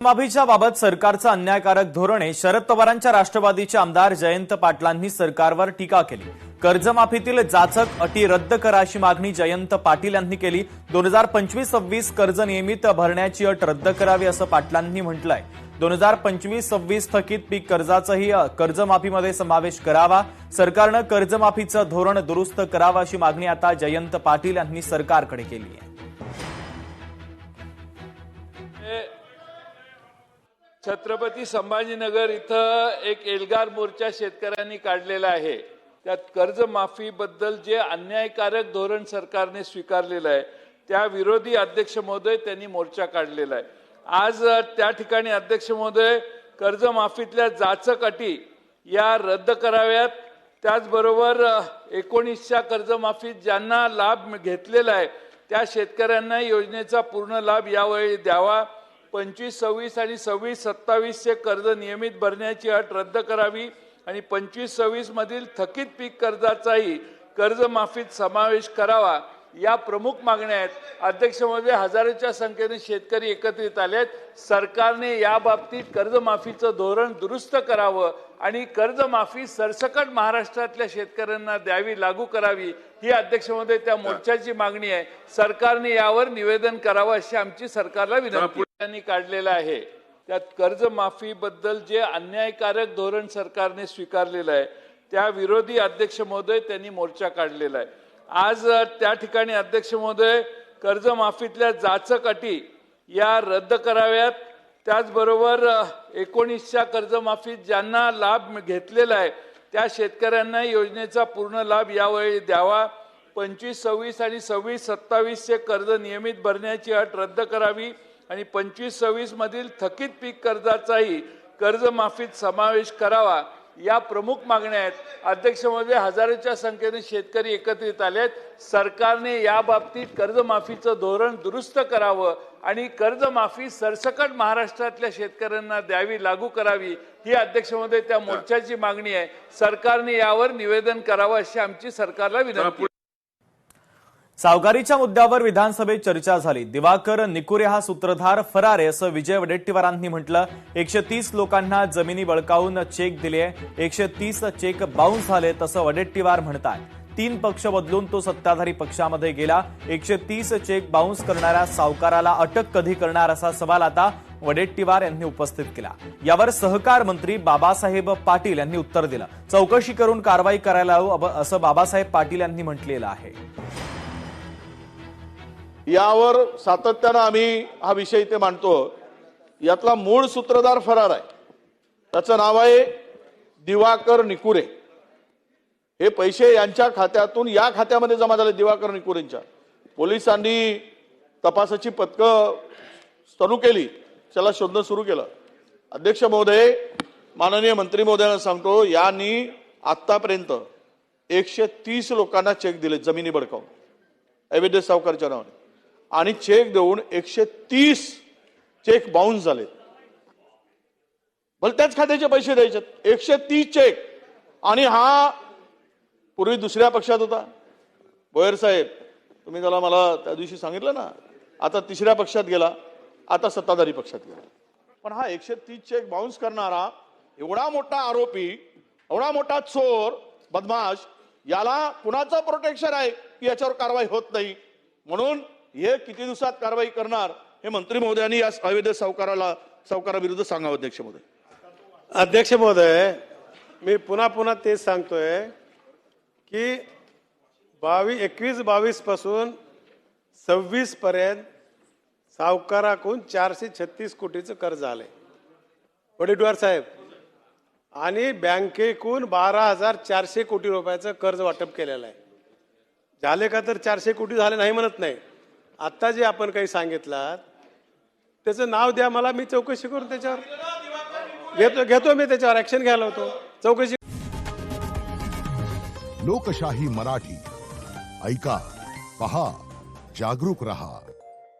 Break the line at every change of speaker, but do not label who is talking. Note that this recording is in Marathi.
कर्जमाफीच्या बाबत सरकारचं अन्यायकारक धोरणे शरद पवारांच्या राष्ट्रवादीचे आमदार जयंत पाटलांनी सरकारवर टीका केली। कर्जमाफीतील जाचक अटी रद्द करा अशी मागणी जयंत पाटील यांनी केली। 2025-26 कर्ज नियमित भरण्याची अट रद्द करावी असं पाटलांनी म्हटलंय। 2025-26 थकीत पीक कर्जाचाही कर्जमाफीमध्ये समावेश करावा। सरकारनं कर्जमाफीचं धोरण दुरुस्त करावं अशी मागणी आता जयंत पाटील यांनी सरकारकडे केली आहे।
छत्रपती संभाजीनगर इथं एक एल्गार मोर्चा शेतकऱ्यांनी काढलेला आहे। त्यात कर्जमाफीबद्दल जे अन्यायकारक धोरण सरकारने स्वीकारलेलं आहे त्या विरोधी अध्यक्ष महोदय त्यांनी मोर्चा काढलेला आहे। आज त्या ठिकाणी अध्यक्ष महोदय कर्जमाफीतल्या जाचक अटी या रद्द कराव्यात। त्याचबरोबर 19च्या कर्जमाफीत ज्यांना लाभ घेतलेला आहे त्या शेतकऱ्यांना योजनेचा पूर्ण लाभ यावेळी द्यावा। 25-26 आणि 26-27 चे कर्ज नियमित भरण्याची अट रद्द करावी आणि 25-26 मधील थकीत पीक कर्जाचाही कर्जमाफीत समावेश करावा या प्रमुख मागण्या आहेत। अध्यक्ष महोदय, हजारोच्या संख्येने शेतकरी एकत्रित आलेत। सरकारने या बाबतीत कर्जमाफीचं धोरण दुरुस्त करावं आणि कर्जमाफी सरसकट महाराष्ट्रातल्या शेतकऱ्यांना द्यावी, लागू करावी ही अध्यक्ष महोदय त्या मोर्चाची मागणी आहे। सरकारने यावर निवेदन करावं अशी आमची सरकारला विनंती त्यांनी काढलेला आहे। त्यात कर्जमाफीबद्दल जे अन्यायकारक धोरण सरकारने स्वीकारलेलं आहे त्या विरोधी अध्यक्ष महोदय त्यांनी मोर्चा काढलेला आहे। आज त्या ठिकाणी अध्यक्ष महोदय कर्जमाफीतल्या जाचक अटी या रद्द कराव्यात। त्याचबरोबर 19च्या कर्जमाफीत ज्यांना लाभ घेतलेला आहे त्या शेतकऱ्यांना योजनेचा पूर्ण लाभ यावेळी द्यावा। 25-26 आणि 26-27 चे कर्ज नियमित भरण्याची अट रद्द करावी आणि 25-26 मधील थकीत पीक कर्जाचाही कर्जमाफीत समावेश करावा या प्रमुख मागण्या आहेत। अध्यक्ष महोदय, हजारोच्या संख्येने शेतकरी एकत्रित आलेत। सरकारने या बाबतीत कर्जमाफीचं धोरण दुरुस्त करावं आणि कर्जमाफी सरसकट महाराष्ट्रातल्या शेतकऱ्यांना द्यावी, लागू करावी ही अध्यक्ष महोदय त्या मोर्चाची मागणी आहे। सरकारने यावर निवेदन करावं अशी आमची सरकारला विनंती।
सावकारीच्या मुद्द्यावर विधानसभेत चर्चा झाली। दिवाकर निकुरे हा सूत्रधार फरार आहे असं विजय वडेट्टीवारांनी म्हटलं। 130 लोकांना जमिनी बळकावून चेक दिले, 130 चेक बाउन्स झाले तसं वडेट्टीवार म्हणतात। 3 पक्ष बदलून तो सत्ताधारी पक्षामध्ये गेला। 130 चेक बाउन्स करणाऱ्या सावकाराला अटक कधी करणार असा सवाल आता वडेट्टीवार यांनी उपस्थित केला। यावर सहकार मंत्री बाबासाहेब पाटील यांनी उत्तर दिलं। चौकशी करून कारवाई करायला हवं असं बाबासाहेब पाटील यांनी म्हटलेलं आहे।
यावर सातत्यानं आम्ही हा विषय इथे मांडतो। यातला मूळ सूत्रधार फरार आहे, त्याचं नाव आहे दिवाकर निकुरे। हे पैसे यांच्या खात्यातून या खात्यामध्ये जमा झाले दिवाकर निकुरेंच्या। पोलिसांनी तपासाची पथकं सुरू केली, त्याला शोधणं सुरू केलं। अध्यक्ष महोदय, माननीय मंत्री महोदयांना सांगतो, यांनी आतापर्यंत 130 लोकांना चेक दिले जमिनी बळकावून अवैध सावकारच्या नावाने आणि चेक देऊन 130 चेक बाउन्स झाले। भलत्याच खात्याचे पैसे द्यायचे 130 चेक। आणि हा पूर्वी दुसऱ्या पक्षात होता बोयर साहेब, तुम्ही त्याला मला त्या दिवशी सांगितलं ना, आता तिसऱ्या पक्षात गेला, आता सत्ताधारी पक्षात गेला। पण हा 130 चेक बाउन्स करणारा एवढा मोठा आरोपी, एवढा मोठा चोर बदमाश, याला कुणाचं प्रोटेक्शन आहे की याच्यावर कारवाई होत नाही? म्हणून हे किती दिवसात कारवाई करणार हे मंत्री महोदयांनी या अवैध सावकाराविरुद्ध सांगावं। अध्यक्ष महोदय,
अध्यक्ष महोदय, मी पुन्हा तेच सांगतोय की 21-22 पासून 26 पर्यंत सावकाराकडून 436 कोटीचं कर्ज आलंय वडेट्टीवार साहेब, आणि बँकेकडून 12,400 कोटी रुपयाचं कर्ज वाटप केलेलं आहे। झाले का तर 400 कोटी झाले नाही म्हणत नाही। आता जे आपण काही सांगितलं त्याचं नाव द्या मला, मी चौकशी करून त्याच्यावर घेतो मी त्याच्यावर ऍक्शन घ्यायला होतो। चौकशी।
लोकशाही मराठी ऐका, पहा, जागरूक रहा।